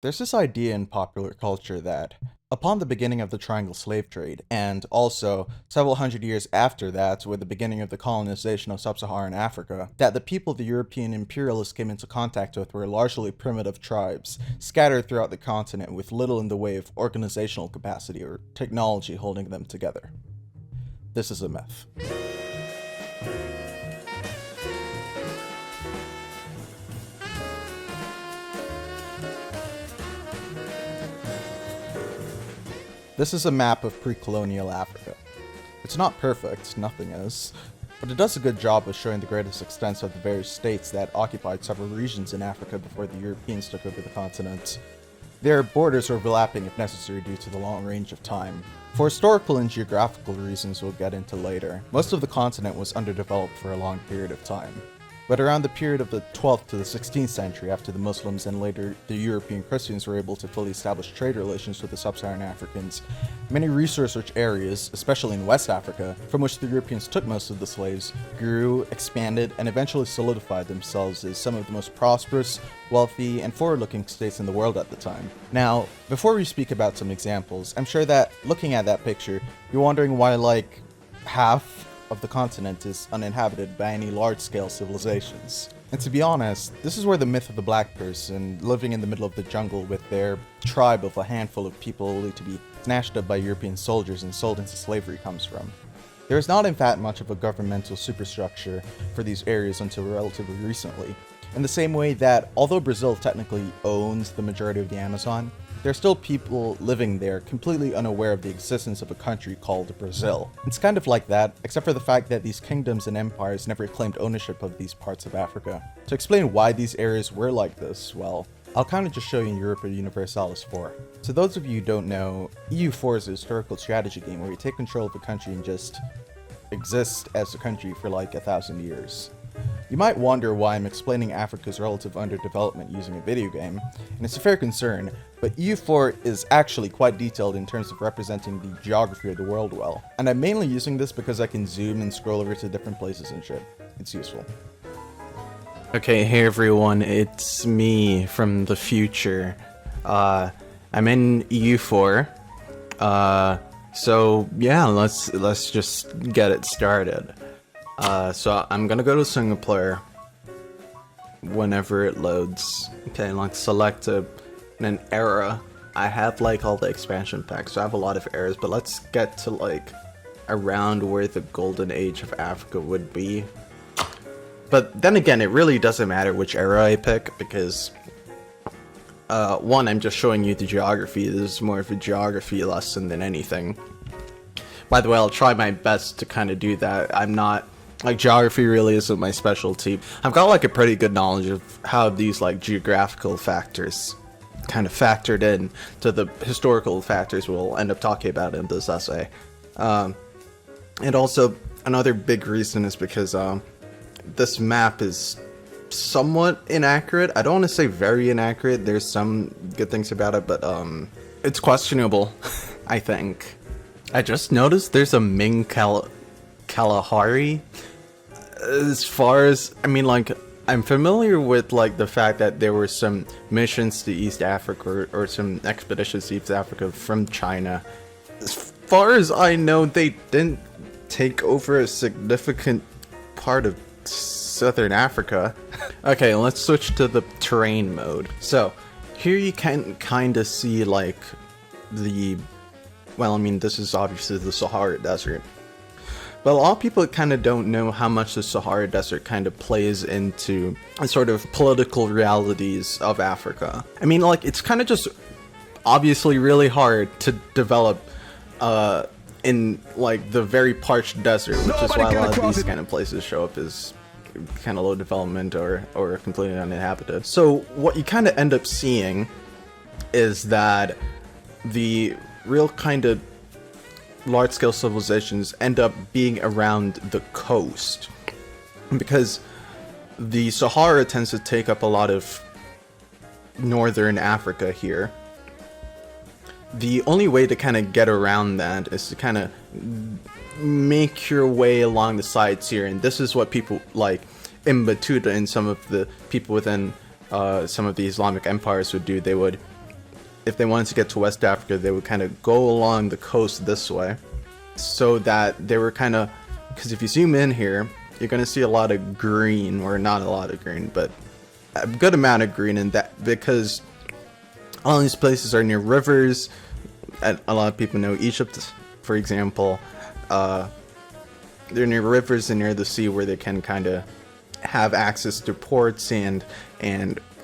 There's this idea in popular culture that, upon the beginning of the triangle slave trade, and also several hundred years after that, with the beginning of the colonization of sub-Saharan Africa, that the people the European imperialists came into contact with were largely primitive tribes, scattered throughout the continent with little in the way of organizational capacity or technology holding them together. This is a myth. This is a map of pre-colonial Africa. It's not perfect, nothing is, but it does a good job of showing the greatest extents of the various states that occupied several regions in Africa before the Europeans took over the continent. Their borders overlapping if necessary due to the long range of time. For historical and geographical reasons we'll get into later, most of the continent was underdeveloped for a long period of time. But around the period of the 12th to the 16th century, after the Muslims and later the European Christians were able to fully establish trade relations with the sub-Saharan Africans, many resource-rich areas, especially in West Africa, from which the Europeans took most of the slaves, grew, expanded, and eventually solidified themselves as some of the most prosperous, wealthy, and forward-looking states in the world at the time. Now, before we speak about some examples, I'm sure that, looking at that picture, you're wondering why, like, half of the continent is uninhabited by any large-scale civilizations. And to be honest, this is where the myth of the black person living in the middle of the jungle with their tribe of a handful of people only to be snatched up by European soldiers and sold into slavery comes from. There is not in fact much of a governmental superstructure for these areas until relatively recently, in the same way that although Brazil technically owns the majority of the Amazon, there are still people living there completely unaware of the existence of a country called Brazil. It's kind of like that, except for the fact that these kingdoms and empires never claimed ownership of these parts of Africa. To explain why these areas were like this, well, I'll kind of just show you in Europa Universalis 4. To those of you who don't know, EU4 is a historical strategy game where you take control of a country and just exist as a country for like 1,000 years. You might wonder why I'm explaining Africa's relative underdevelopment using a video game, and it's a fair concern, but EU4 is actually quite detailed in terms of representing the geography of the world well. And I'm mainly using this because I can zoom and scroll over to different places and shit. It's useful. Okay, hey everyone, it's me from the future. I'm in EU4. So yeah, let's just get it started. So I'm gonna go to single player whenever it loads. Okay, like select an era. I have like all the expansion packs, so I have a lot of eras, but let's get to like around where the golden age of Africa would be. But then again, it really doesn't matter which era I pick because one, I'm just showing you the geography. This is more of a geography lesson than anything. By the way, I'll try my best to kind of do that. I'm not like, geography really isn't my specialty. I've got like a pretty good knowledge of how these like geographical factors kind of factored in to the historical factors we'll end up talking about in this essay. And also another big reason is because this map is somewhat inaccurate. I don't want to say very inaccurate. There's some good things about it, but it's questionable, I think. I just noticed there's a Ming Kalahari. As far as, I mean, like, I'm familiar with, like, the fact that there were some missions to East Africa or some expeditions to East Africa from China. As far as I know, they didn't take over a significant part of Southern Africa. Okay, let's switch to the terrain mode. So, here you can kind of see, like, well, I mean, this is obviously the Sahara Desert. But a lot of people kind of don't know how much the Sahara Desert kind of plays into the sort of political realities of Africa. I mean, like, it's kind of just obviously really hard to develop in, like, the very parched desert, which is why a lot of these kind of places show up as kind of low development or completely uninhabited. So what you kind of end up seeing is that the real kind of large-scale civilizations end up being around the coast, because the Sahara tends to take up a lot of northern Africa here. The only way to kind of get around that is to kind of make your way along the sides here, and this is what people like Ibn Battuta and some of the people within some of the Islamic empires would do. They would if they wanted to get to West Africa, they would kind of go along the coast this way, so that they were kind of, because if you zoom in here, you're going to see a lot of green, or not a lot of green, but a good amount of green in that, because all these places are near rivers. And a lot of people know Egypt, for example. They're near rivers and near the sea, where they can kind of have access to ports and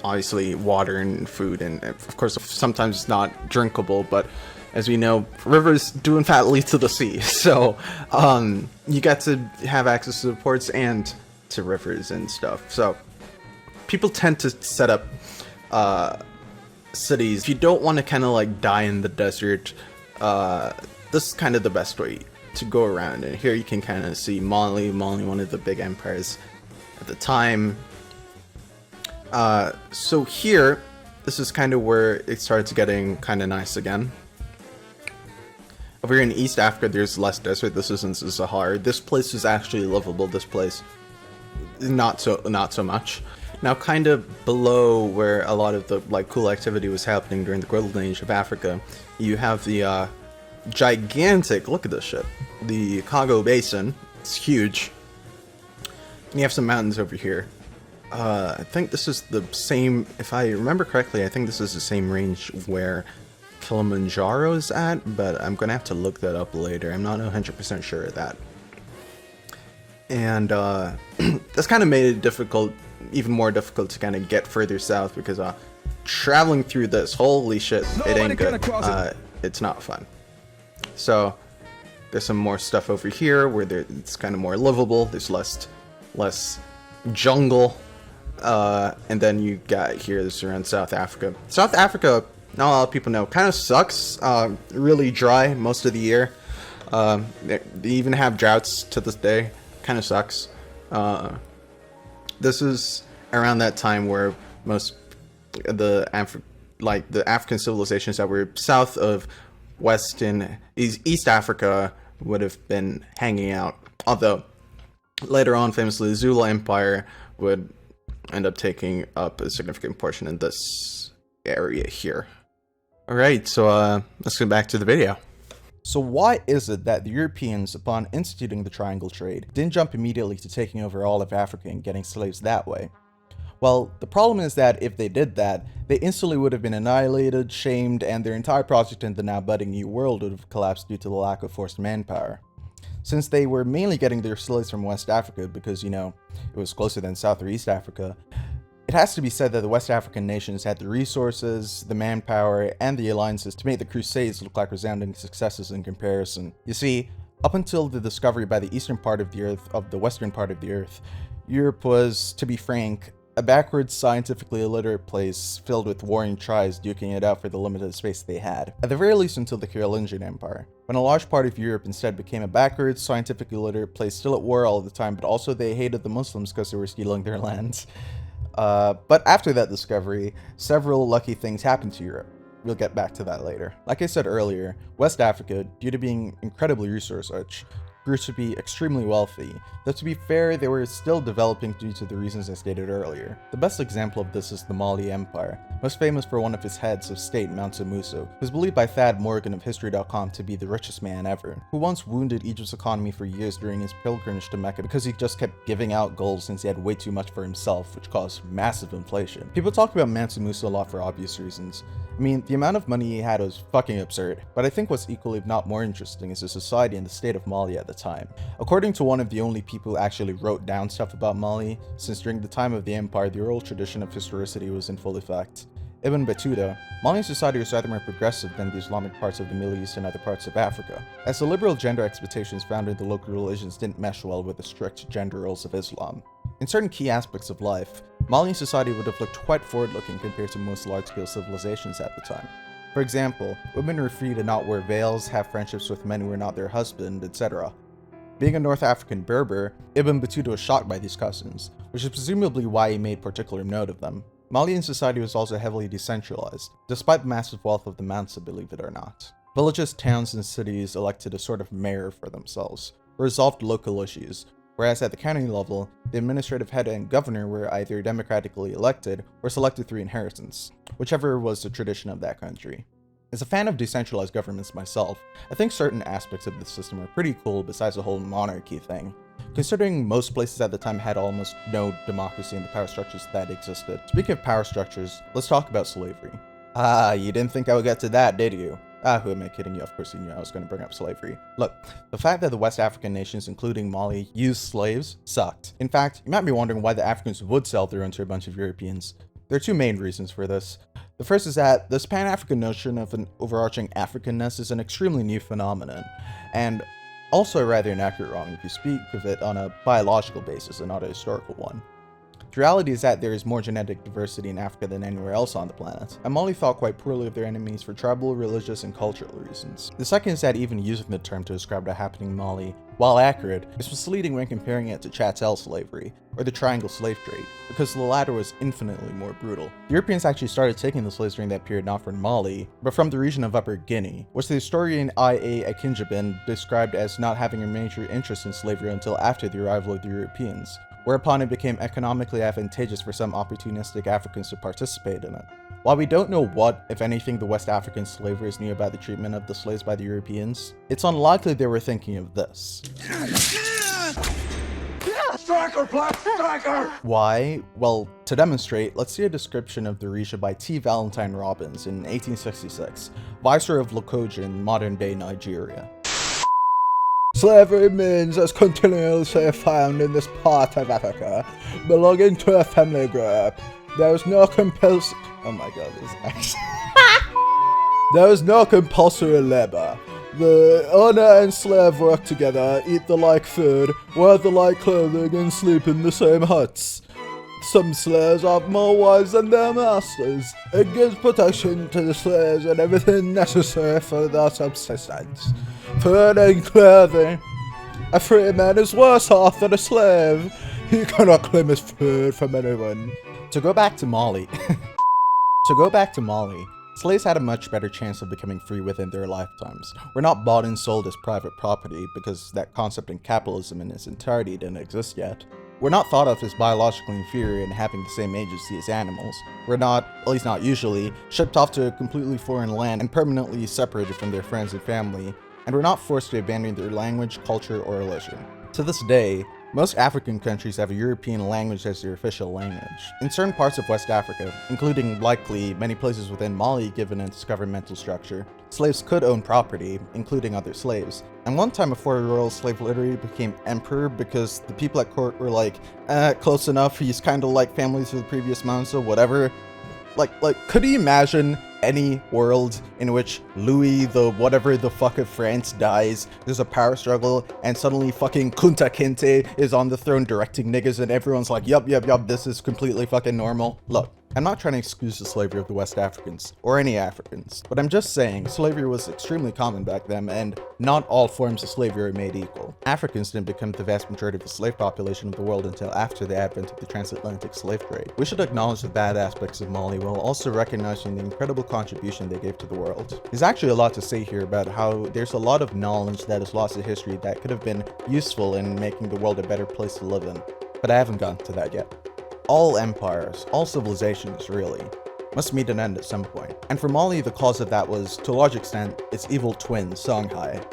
obviously water and food, and of course sometimes it's not drinkable, but as we know, rivers do in fact lead to the sea. So you get to have access to the ports and to rivers and stuff. So people tend to set up cities. If you don't want to kind of like die in the desert, this is kind of the best way to go around. And here you can kind of see Mali, one of the big empires at the time. So here, this is kind of where it starts getting kind of nice again. Over here in East Africa, there's less desert. This isn't the Sahara. This place is actually livable. This place, not so much. Now, kind of below where a lot of the like cool activity was happening during the golden age of Africa, you have the gigantic, look at this shit, the Congo Basin. It's huge. And you have some mountains over here. I think this is the same, if I remember correctly, I think this is the same range where Kilimanjaro is at, but I'm gonna have to look that up later. I'm not 100% sure of that. And that's kind of made it difficult, even more difficult to kind of get further south, because traveling through this, holy shit, it ain't good. It's not fun. So there's some more stuff over here where it's kind of more livable. There's less jungle. And then you got here, this is around South Africa. South Africa, not a lot of people know, kind of sucks. Really dry most of the year. They even have droughts to this day. Kind of sucks. This is around that time where most the African civilizations that were south of East Africa would have been hanging out. Although later on, famously, the Zulu Empire would end up taking up a significant portion in this area here. Alright, so let's get back to the video. So why is it that the Europeans, upon instituting the triangle trade, didn't jump immediately to taking over all of Africa and getting slaves that way? Well, the problem is that if they did that, they instantly would have been annihilated, shamed, and their entire project in the now budding New World would have collapsed due to the lack of forced manpower. Since they were mainly getting their slaves from West Africa because, you know, it was closer than South or East Africa, it has to be said that the West African nations had the resources, the manpower, and the alliances to make the Crusades look like resounding successes in comparison. You see, up until the discovery by the eastern part of the Earth of the western part of the Earth, Europe was, to be frank, a backwards, scientifically illiterate place filled with warring tribes duking it out for the limited space they had. At the very least until the Carolingian Empire, when a large part of Europe instead became a backwards, scientifically illiterate place still at war all the time, but also they hated the Muslims because they were stealing their lands. But after that discovery, several lucky things happened to Europe. We'll get back to that later. Like I said earlier, West Africa, due to being incredibly resource-rich, grew to be extremely wealthy, though to be fair, they were still developing due to the reasons I stated earlier. The best example of this is the Mali Empire, most famous for one of its heads of state, Mansa Musa, who is believed by Thad Morgan of History.com to be the richest man ever, who once wounded Egypt's economy for years during his pilgrimage to Mecca because he just kept giving out gold since he had way too much for himself, which caused massive inflation. People talk about Mansa Musa a lot for obvious reasons. I mean, the amount of money he had was fucking absurd, but I think what's equally if not more interesting is the society and the state of Mali at the time. According to one of the only people who actually wrote down stuff about Mali, since during the time of the empire the oral tradition of historicity was in full effect, Ibn Battuta, Malian society was rather more progressive than the Islamic parts of the Middle East and other parts of Africa, as the liberal gender expectations found in the local religions didn't mesh well with the strict gender roles of Islam. In certain key aspects of life, Malian society would have looked quite forward-looking compared to most large-scale civilizations at the time. For example, women were free to not wear veils, have friendships with men who were not their husband, etc. Being a North African Berber, Ibn Battuta was shocked by these customs, which is presumably why he made particular note of them. Malian society was also heavily decentralized, despite the massive wealth of the Mansa, believe it or not. Villages, towns, and cities elected a sort of mayor for themselves, or resolved local issues, whereas at the county level, the administrative head and governor were either democratically elected or selected through inheritance, whichever was the tradition of that country. As a fan of decentralized governments myself, I think certain aspects of this system are pretty cool besides the whole monarchy thing, considering most places at the time had almost no democracy in the power structures that existed. Speaking of power structures, let's talk about slavery. Ah, you didn't think I would get to that, did you? Ah, who am I kidding you? Of course you knew I was going to bring up slavery. Look, the fact that the West African nations, including Mali, used slaves sucked. In fact, you might be wondering why the Africans would sell their own to a bunch of Europeans. There are two main reasons for this. The first is that this Pan-African notion of an overarching Africanness is an extremely new phenomenon, and also a rather inaccurate one if you speak of it on a biological basis and not a historical one. The reality is that there is more genetic diversity in Africa than anywhere else on the planet, and Mali thought quite poorly of their enemies for tribal, religious, and cultural reasons. The second is that even using the term to describe what happened in Mali, while accurate, is misleading when comparing it to chattel slavery, or the triangle slave trade, because the latter was infinitely more brutal. The Europeans actually started taking the slaves during that period not from Mali, but from the region of Upper Guinea, which the historian I.A. Akinjibin described as not having a major interest in slavery until after the arrival of the Europeans, whereupon it became economically advantageous for some opportunistic Africans to participate in it. While we don't know what, if anything, the West African slavers knew about the treatment of the slaves by the Europeans, it's unlikely they were thinking of this. Striker, Black Striker! Why? Well, to demonstrate, let's see a description of the region by T. Valentine Robbins in 1866, Viceroy of Lokoja in modern-day Nigeria. Slavery means is continuously found in this part of Africa, belonging to a family group. There is no compulsory. Oh my god, this is actually. There is no compulsory labor. The owner and slave work together, eat the like food, wear the like clothing, and sleep in the same huts. Some slaves have more wives than their masters. It gives protection to the slaves and everything necessary for their subsistence. Food and clothing. A free man is worse off than a slave. He cannot claim his food from anyone. To go back to Mali, slaves had a much better chance of becoming free within their lifetimes. We're not bought and sold as private property because that concept in capitalism in its entirety didn't exist yet. We're not thought of as biologically inferior and having the same agency as animals. We're not, at least not usually, shipped off to a completely foreign land and permanently separated from their friends and family, and we're not forced to abandon their language, culture, or religion. To this day, most African countries have a European language as their official language. In certain parts of West Africa, including likely many places within Mali given its governmental structure, slaves could own property, including other slaves. And one time before a royal slave literally became emperor because the people at court were like, close enough, he's kinda like families of the previous monarchs, so whatever. Like, could you imagine any world in which Louis the whatever the fuck of France dies, there's a power struggle, and suddenly fucking Kunta Kinte is on the throne directing niggas and everyone's like, yup, this is completely fucking normal? Look, I'm not trying to excuse the slavery of the West Africans, or any Africans, but I'm just saying slavery was extremely common back then, and not all forms of slavery are made equal. Africans didn't become the vast majority of the slave population of the world until after the advent of the transatlantic slave trade. We should acknowledge the bad aspects of Mali while also recognizing the incredible contribution they gave to the world. There's actually a lot to say here about how there's a lot of knowledge that is lost to history that could have been useful in making the world a better place to live in, but I haven't gotten to that yet. All empires, all civilizations really, must meet an end at some point. And for Mali, the cause of that was, to a large extent, its evil twin, Songhai.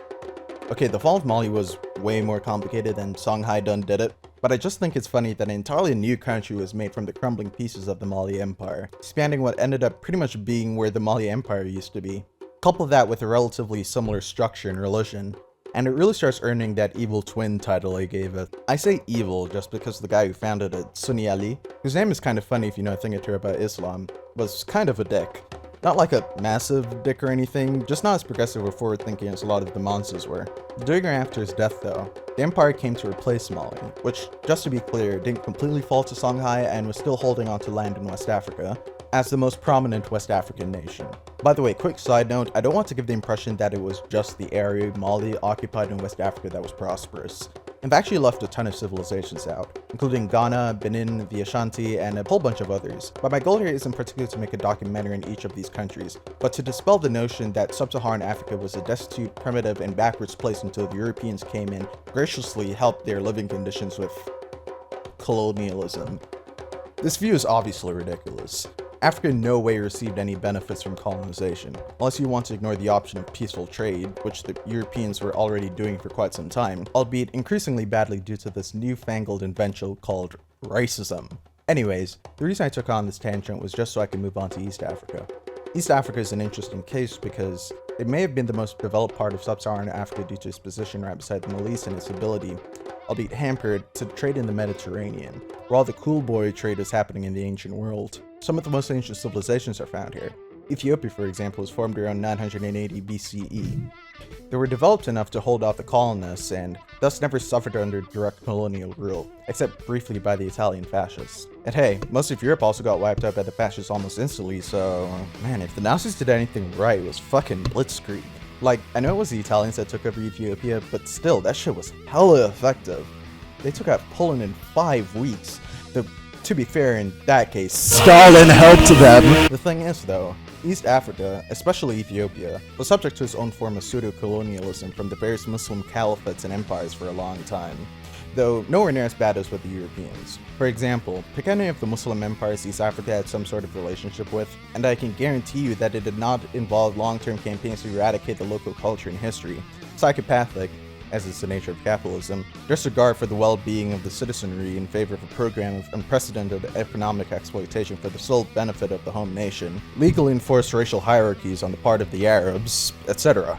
Okay, the fall of Mali was way more complicated than Songhai done did it, but I just think it's funny that an entirely new country was made from the crumbling pieces of the Mali Empire, spanning what ended up pretty much being where the Mali Empire used to be. Couple that with a relatively similar structure and religion, and it really starts earning that evil twin title I gave it. I say evil just because the guy who founded it, Sunni Ali, whose name is kind of funny if you know a thing or two about Islam, was kind of a dick. Not like a massive dick or anything, just not as progressive or forward-thinking as a lot of the Mansus were. During or after his death though, the empire came to replace Mali, which, just to be clear, didn't completely fall to Songhai and was still holding on to land in West Africa, as the most prominent West African nation. By the way, quick side note, I don't want to give the impression that it was just the area Mali occupied in West Africa that was prosperous. I've actually left a ton of civilizations out, including Ghana, Benin, the Ashanti, and a whole bunch of others. But my goal here isn't particularly to make a documentary in each of these countries, but to dispel the notion that sub-Saharan Africa was a destitute, primitive, and backwards place until the Europeans came in, graciously helped their living conditions with colonialism. This view is obviously ridiculous. Africa in no way received any benefits from colonization, unless you want to ignore the option of peaceful trade, which the Europeans were already doing for quite some time, albeit increasingly badly due to this newfangled invention called racism. Anyways, the reason I took on this tangent was just so I could move on to East Africa. East Africa is an interesting case because it may have been the most developed part of sub-Saharan Africa due to its position right beside the Middle East and its ability, albeit hampered, to trade in the Mediterranean, where all the cool boy trade is happening in the ancient world. Some of the most ancient civilizations are found here. Ethiopia, for example, was formed around 980 BCE. They were developed enough to hold off the colonists and thus never suffered under direct colonial rule, except briefly by the Italian fascists. And hey, most of Europe also got wiped out by the fascists almost instantly, so man, if the Nazis did anything right, it was fucking blitzkrieg. Like, I know it was the Italians that took over Ethiopia, but still, that shit was hella effective. They took out Poland in 5 weeks. Though, to be fair, in that case, Stalin helped them. The thing is, though, East Africa, especially Ethiopia, was subject to its own form of pseudo-colonialism from the various Muslim caliphates and empires for a long time, though nowhere near as bad as with the Europeans. For example, pick any of the Muslim empires East Africa had some sort of relationship with, and I can guarantee you that it did not involve long-term campaigns to eradicate the local culture and history. Psychopathic, as is the nature of capitalism, disregard for the well-being of the citizenry in favor of a program of unprecedented economic exploitation for the sole benefit of the home nation, legally enforced racial hierarchies on the part of the Arabs, etc.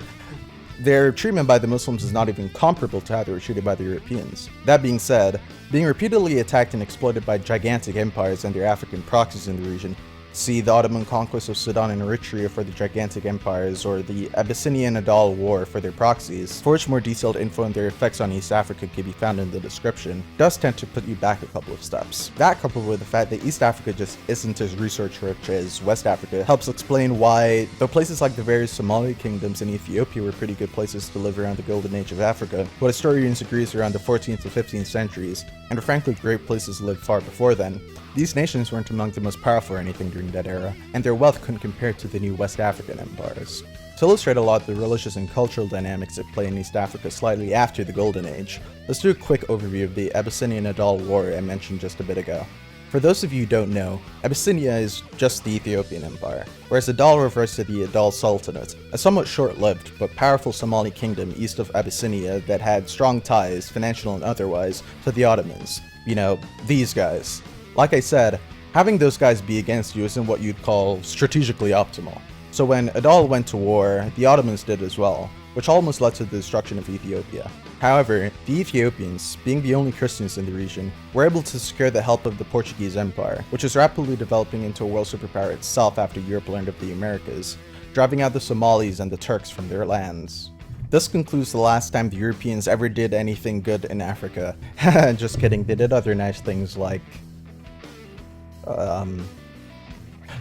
Their treatment by the Muslims is not even comparable to how they were treated by the Europeans. That being said, being repeatedly attacked and exploited by gigantic empires and their African proxies in the region, see the Ottoman conquest of Sudan and Eritrea for the gigantic empires, or the Abyssinian-Adal War for their proxies, for which more detailed info on their effects on East Africa can be found in the description, does tend to put you back a couple of steps. That, coupled with the fact that East Africa just isn't as research-rich as West Africa, helps explain why, though places like the various Somali kingdoms in Ethiopia were pretty good places to live around the Golden Age of Africa, what historians agree is around the 14th to 15th centuries, and are frankly great places to live far before then, these nations weren't among the most powerful or anything during that era, and their wealth couldn't compare to the new West African empires. To illustrate a lot of the religious and cultural dynamics at play in East Africa slightly after the Golden Age, let's do a quick overview of the Abyssinian-Adal War I mentioned just a bit ago. For those of you who don't know, Abyssinia is just the Ethiopian Empire, whereas Adal refers to the Adal Sultanate, a somewhat short-lived but powerful Somali kingdom east of Abyssinia that had strong ties, financial and otherwise, to the Ottomans. You know, these guys. Like I said, having those guys be against you isn't what you'd call strategically optimal. So when Adal went to war, the Ottomans did as well, which almost led to the destruction of Ethiopia. However, the Ethiopians, being the only Christians in the region, were able to secure the help of the Portuguese Empire, which was rapidly developing into a world superpower itself after Europe learned of the Americas, driving out the Somalis and the Turks from their lands. This concludes the last time the Europeans ever did anything good in Africa. Just kidding, they did other nice things like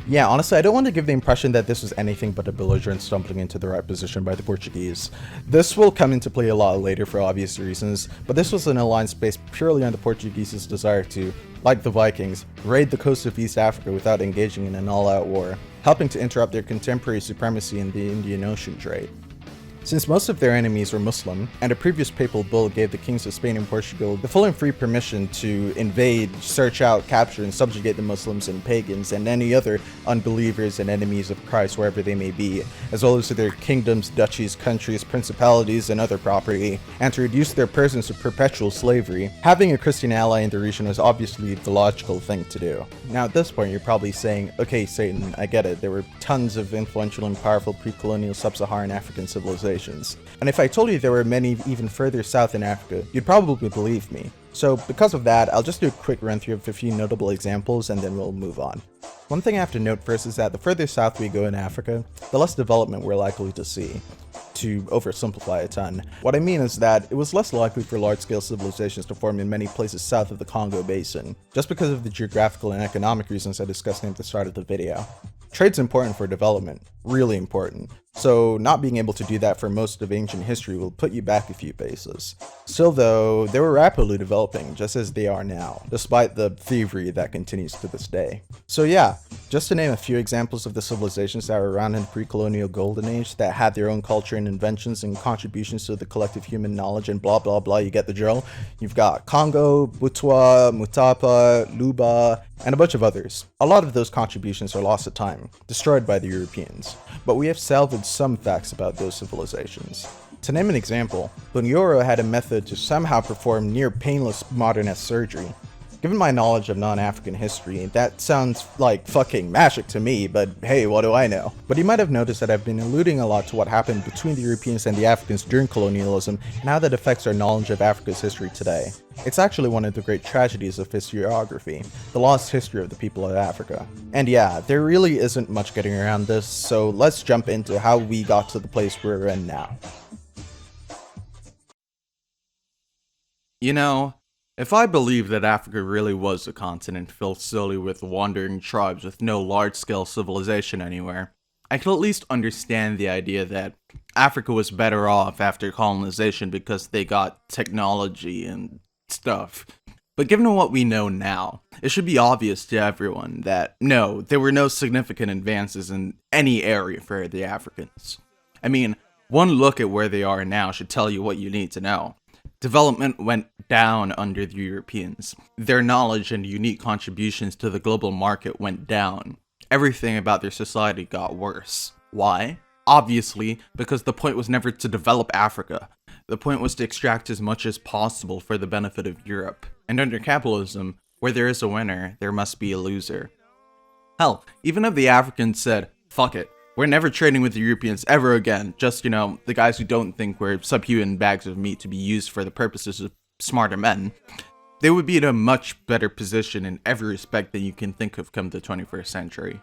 yeah, honestly, I don't want to give the impression that this was anything but a belligerent stumbling into the right position by the Portuguese. This will come into play a lot later for obvious reasons, but this was an alliance based purely on the Portuguese's desire to, like the Vikings, raid the coast of East Africa without engaging in an all-out war, helping to interrupt their contemporary supremacy in the Indian Ocean trade. Since most of their enemies were Muslim, and a previous papal bull gave the kings of Spain and Portugal the full and free permission to invade, search out, capture, and subjugate the Muslims and pagans and any other unbelievers and enemies of Christ wherever they may be, as well as to their kingdoms, duchies, countries, principalities, and other property, and to reduce their persons to perpetual slavery, having a Christian ally in the region was obviously the logical thing to do. Now at this point you're probably saying, okay Satan, I get it, there were tons of influential and powerful pre-colonial sub-Saharan African civilizations. And if I told you there were many even further south in Africa, you'd probably believe me. So because of that, I'll just do a quick run through of a few notable examples and then we'll move on. One thing I have to note first is that the further south we go in Africa, the less development we're likely to see. To oversimplify a ton. What I mean is that it was less likely for large-scale civilizations to form in many places south of the Congo Basin, just because of the geographical and economic reasons I discussed at the start of the video. Trade's important for development, really important, so not being able to do that for most of ancient history will put you back a few paces. Still though, they were rapidly developing, just as they are now, despite the thievery that continues to this day. So yeah, Just to name a few examples of the civilizations that were around in the pre-colonial golden age that had their own culture and inventions and contributions to the collective human knowledge and blah blah blah, you get the drill. You've got Congo, Butwa, Mutapa, Luba, and a bunch of others. A lot of those contributions are lost to time, destroyed by the Europeans, but we have salvaged some facts about those civilizations. To name an example, Bunyoro had a method to somehow perform near painless modernist surgery. Given my knowledge of non-African history, that sounds like fucking magic to me, but hey, what do I know? But you might have noticed that I've been alluding a lot to what happened between the Europeans and the Africans during colonialism and how that affects our knowledge of Africa's history today. It's actually one of the great tragedies of historiography, the lost history of the people of Africa. And yeah, there really isn't much getting around this, so let's jump into how we got to the place we're in now. You know, if I believed that Africa really was a continent filled solely with wandering tribes with no large-scale civilization anywhere, I could at least understand the idea that Africa was better off after colonization because they got technology and stuff. But given what we know now, it should be obvious to everyone that no, there were no significant advances in any area for the Africans. I mean, one look at where they are now should tell you what you need to know. Development went down under the Europeans. Their knowledge and unique contributions to the global market went down. Everything about their society got worse. Why? Obviously, because the point was never to develop Africa. The point was to extract as much as possible for the benefit of Europe. And under capitalism, where there is a winner, there must be a loser. Hell, even if the Africans said, fuck it, we're never trading with the Europeans ever again, just, the guys who don't think we're subhuman bags of meat to be used for the purposes of smarter men, they would be in a much better position in every respect than you can think of come the 21st century.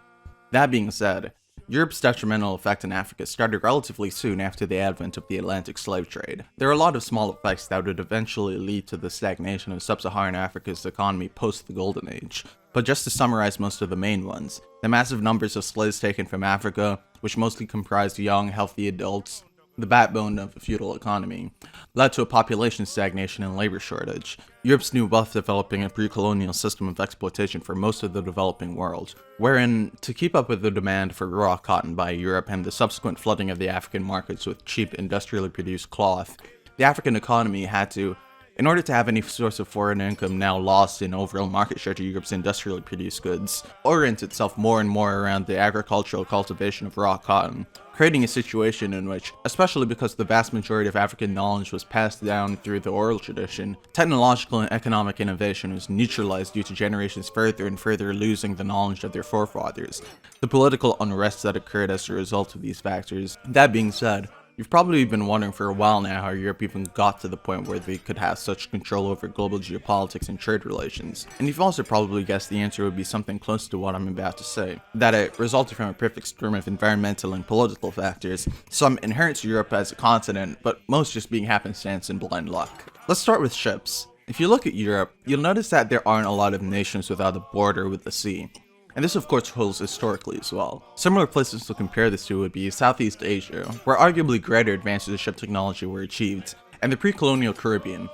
That being said, Europe's detrimental effect in Africa started relatively soon after the advent of the Atlantic slave trade. There are a lot of small effects that would eventually lead to the stagnation of sub-Saharan Africa's economy post the Golden Age. But just to summarize most of the main ones, the massive numbers of slaves taken from Africa, which mostly comprised young, healthy adults, the backbone of a feudal economy, led to a population stagnation and labor shortage. Europe's new wealth developing a pre-colonial system of exploitation for most of the developing world, wherein, to keep up with the demand for raw cotton by Europe and the subsequent flooding of the African markets with cheap industrially produced cloth, the African economy had to, in order to have any source of foreign income now lost in overall market share to Europe's industrially produced goods, orient itself more and more around the agricultural cultivation of raw cotton, creating a situation in which, especially because the vast majority of African knowledge was passed down through the oral tradition, technological and economic innovation was neutralized due to generations further and further losing the knowledge of their forefathers, the political unrest that occurred as a result of these factors. That being said, you've probably been wondering for a while now how Europe even got to the point where they could have such control over global geopolitics and trade relations. And you've also probably guessed the answer would be something close to what I'm about to say. That it resulted from a perfect storm of environmental and political factors, some inherent to Europe as a continent, but most just being happenstance and blind luck. Let's start with ships. If you look at Europe, you'll notice that there aren't a lot of nations without a border with the sea. And this of course holds historically as well. Similar places to compare this to would be Southeast Asia, where arguably greater advances in ship technology were achieved, and the pre-colonial Caribbean.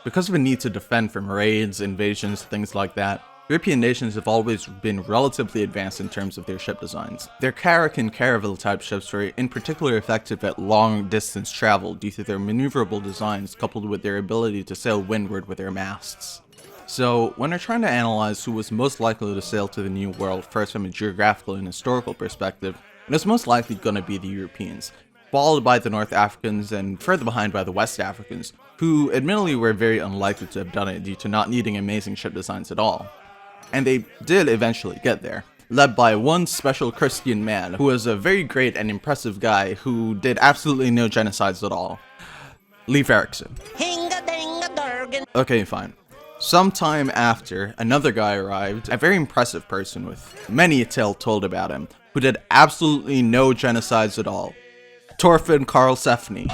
Because of a need to defend from raids, invasions, things like that, European nations have always been relatively advanced in terms of their ship designs. Their Carrack and Caravel type ships were in particular effective at long distance travel due to their maneuverable designs coupled with their ability to sail windward with their masts. So, when they're trying to analyze who was most likely to sail to the New World first from a geographical and historical perspective, it was most likely going to be the Europeans, followed by the North Africans and further behind by the West Africans, who admittedly were very unlikely to have done it due to not needing amazing ship designs at all. And they did eventually get there, led by one special Christian man who was a very great and impressive guy who did absolutely no genocides at all. Leif Erikson. Okay, fine. Sometime after, another guy arrived, a very impressive person with many a tale told about him, who did absolutely no genocides at all. Thorfinn Karlsefni.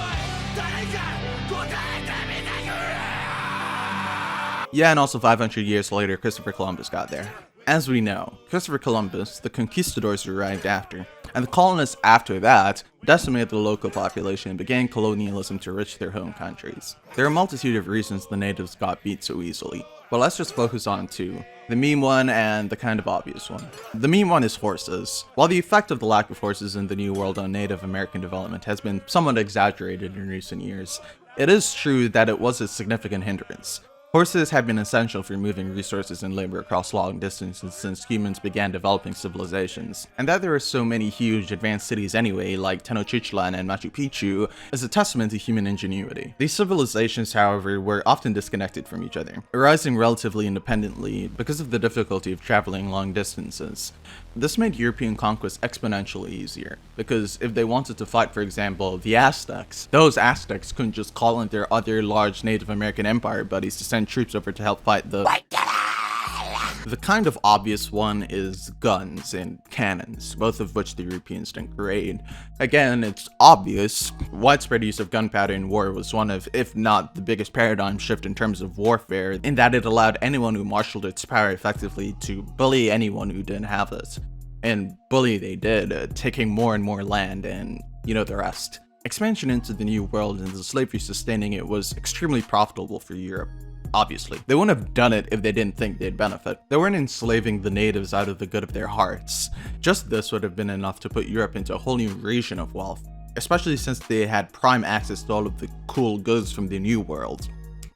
Yeah, and also 500 years later, Christopher Columbus got there. As we know, Christopher Columbus, the conquistadors arrived after, and the colonists after that decimated the local population and began colonialism to enrich their home countries. There are a multitude of reasons the natives got beat so easily, but let's just focus on two. The meme one and the kind of obvious one. The meme one is horses. While the effect of the lack of horses in the New World on Native American development has been somewhat exaggerated in recent years, it is true that it was a significant hindrance. Horses have been essential for moving resources and labor across long distances since humans began developing civilizations. And that there are so many huge advanced cities anyway, like Tenochtitlan and Machu Picchu, is a testament to human ingenuity. These civilizations, however, were often disconnected from each other, arising relatively independently because of the difficulty of traveling long distances. This made European conquest exponentially easier, because if they wanted to fight, for example, the Aztecs, those Aztecs couldn't just call in their other large Native American empire buddies to send troops over to help fight the kind of obvious one is guns and cannons, both of which the Europeans didn't create. Again, it's obvious. Widespread use of gunpowder in war was one of, if not the biggest paradigm shift in terms of warfare, in that it allowed anyone who marshaled its power effectively to bully anyone who didn't have it. And bully they did, taking more and more land, and you know the rest. Expansion into the New World and the slavery sustaining it was extremely profitable for Europe. Obviously. They wouldn't have done it if they didn't think they'd benefit. They weren't enslaving the natives out of the good of their hearts. Just this would have been enough to put Europe into a whole new region of wealth, especially since they had prime access to all of the cool goods from the New World.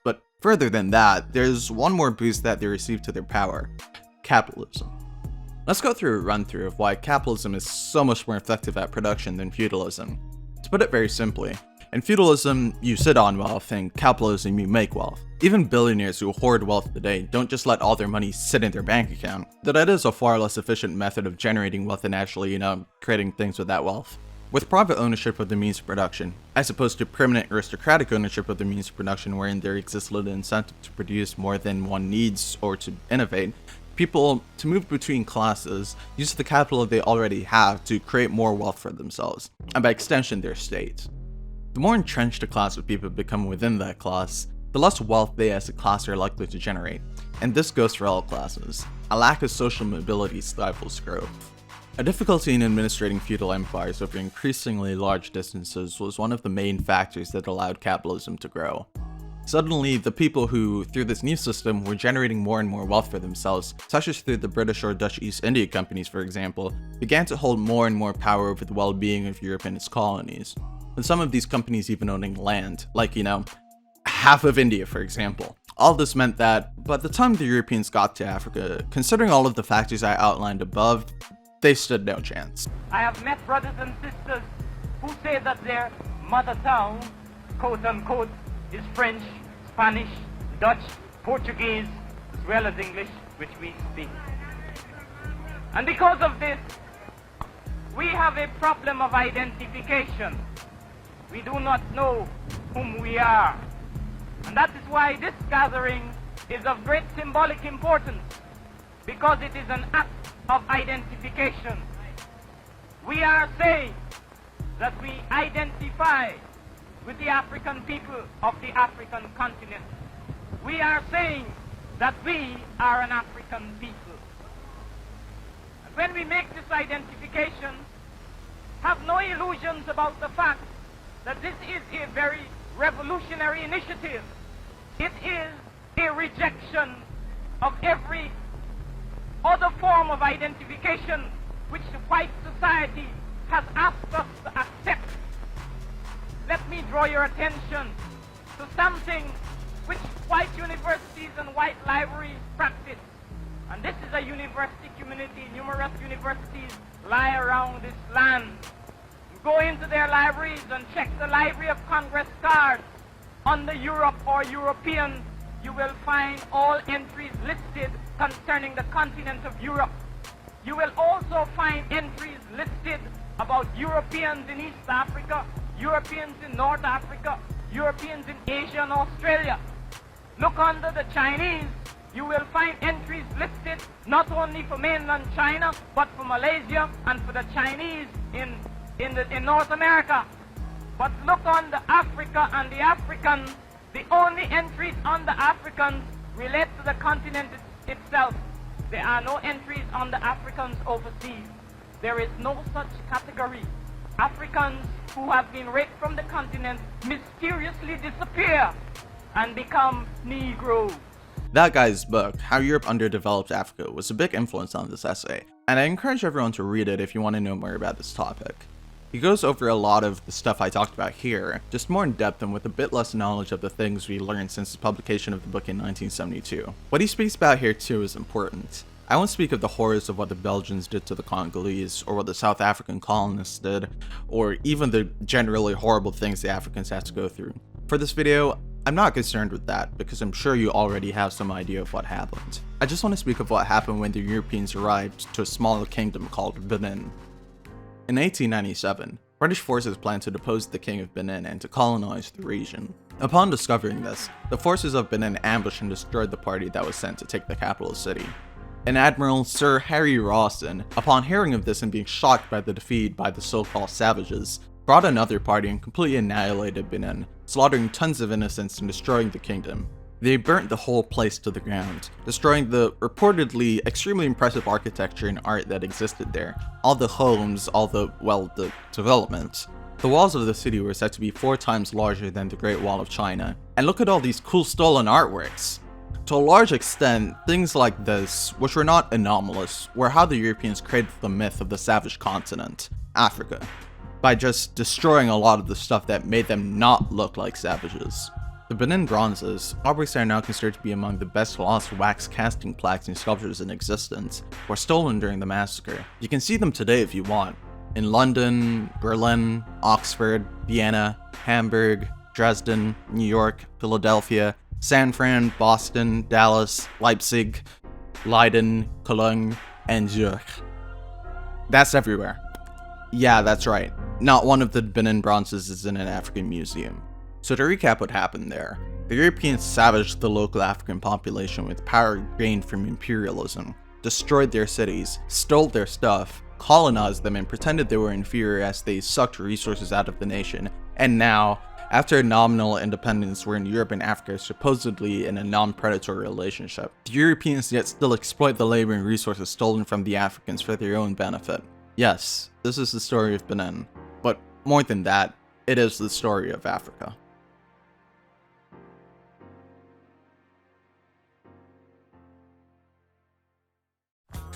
But further than that, there's one more boost that they received to their power: capitalism. Let's go through a run-through of why capitalism is so much more effective at production than feudalism. To put it very simply, in feudalism, you sit on wealth, and capitalism, you make wealth. Even billionaires who hoard wealth today don't just let all their money sit in their bank account, though that is a far less efficient method of generating wealth and actually, creating things with that wealth. With private ownership of the means of production, as opposed to permanent aristocratic ownership of the means of production wherein there exists little incentive to produce more than one needs or to innovate, people, to move between classes, use the capital they already have to create more wealth for themselves, and by extension their state. The more entrenched a class of people become within that class, the less wealth they as a class are likely to generate, and this goes for all classes. A lack of social mobility stifles growth. A difficulty in administrating feudal empires over increasingly large distances was one of the main factors that allowed capitalism to grow. Suddenly, the people who, through this new system, were generating more and more wealth for themselves, such as through the British or Dutch East India Companies for example, began to hold more and more power over the well-being of Europe and its colonies. And some of these companies even owning land, like, half of India for example. All this meant that, by the time the Europeans got to Africa, considering all of the factors I outlined above, they stood no chance. I have met brothers and sisters who say that their mother tongue, quote unquote, is French, Spanish, Dutch, Portuguese, as well as English, which we speak. And because of this, we have a problem of identification. We do not know whom we are. And that is why this gathering is of great symbolic importance, because it is an act of identification. We are saying that we identify with the African people of the African continent. We are saying that we are an African people. And when we make this identification, have no illusions about the fact that this is a very revolutionary initiative. It is a rejection of every other form of identification which the white society has asked us to accept. Let me draw your attention to something which white universities and white libraries practice. And this is a university community. Numerous universities lie around this land. Go into their libraries and check the Library of Congress cards. Under Europe or European, you will find all entries listed concerning the continent of Europe. You will also find entries listed about Europeans in East Africa, Europeans in North Africa, Europeans in Asia and Australia. Look under the Chinese, you will find entries listed not only for mainland China, but for Malaysia and for the Chinese in North America. But look on the Africa and the Africans, the only entries on the Africans relate to the continent itself. There are no entries on the Africans overseas. There is no such category. Africans who have been raped from the continent mysteriously disappear and become Negroes. That guy's book, How Europe Underdeveloped Africa, was a big influence on this essay, and I encourage everyone to read it if you want to know more about this topic. He goes over a lot of the stuff I talked about here, just more in depth and with a bit less knowledge of the things we learned since the publication of the book in 1972. What he speaks about here too is important. I won't speak of the horrors of what the Belgians did to the Congolese, or what the South African colonists did, or even the generally horrible things the Africans had to go through. For this video, I'm not concerned with that, because I'm sure you already have some idea of what happened. I just want to speak of what happened when the Europeans arrived to a smaller kingdom called Benin. In 1897, British forces planned to depose the King of Benin and to colonize the region. Upon discovering this, the forces of Benin ambushed and destroyed the party that was sent to take the capital city. And Admiral Sir Harry Rawson, upon hearing of this and being shocked by the defeat by the so-called savages, brought another party and completely annihilated Benin, slaughtering tons of innocents and destroying the kingdom. They burnt the whole place to the ground, destroying the reportedly extremely impressive architecture and art that existed there, all the homes, the development. The walls of the city were said to be 4 times larger than the Great Wall of China. And look at all these cool stolen artworks! To a large extent, things like this, which were not anomalous, were how the Europeans created the myth of the savage continent, Africa, by just destroying a lot of the stuff that made them not look like savages. The Benin bronzes, objects that are now considered to be among the best lost wax casting plaques and sculptures in existence, were stolen during the massacre. You can see them today if you want, in London, Berlin, Oxford, Vienna, Hamburg, Dresden, New York, Philadelphia, San Fran, Boston, Dallas, Leipzig, Leiden, Cologne, and Zurich. That's everywhere. Yeah, that's right. Not one of the Benin bronzes is in an African museum. So to recap what happened there, the Europeans savaged the local African population with power gained from imperialism, destroyed their cities, stole their stuff, colonized them and pretended they were inferior as they sucked resources out of the nation, and now, after nominal independence, we're in Europe and Africa supposedly in a non-predatory relationship. The Europeans yet still exploit the labor and resources stolen from the Africans for their own benefit. Yes, this is the story of Benin, but more than that, it is the story of Africa.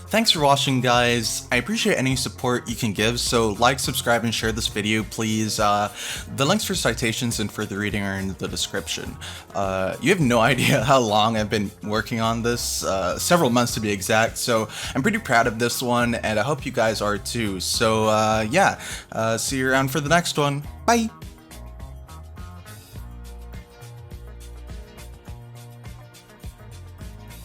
Thanks for watching, guys. I appreciate any support you can give, so like, subscribe, and share this video, please. The links for citations and further reading are in the description. You have no idea how long I've been working on this, several months to be exact, so I'm pretty proud of this one, and I hope you guys are too. So yeah, see you around for the next one. Bye!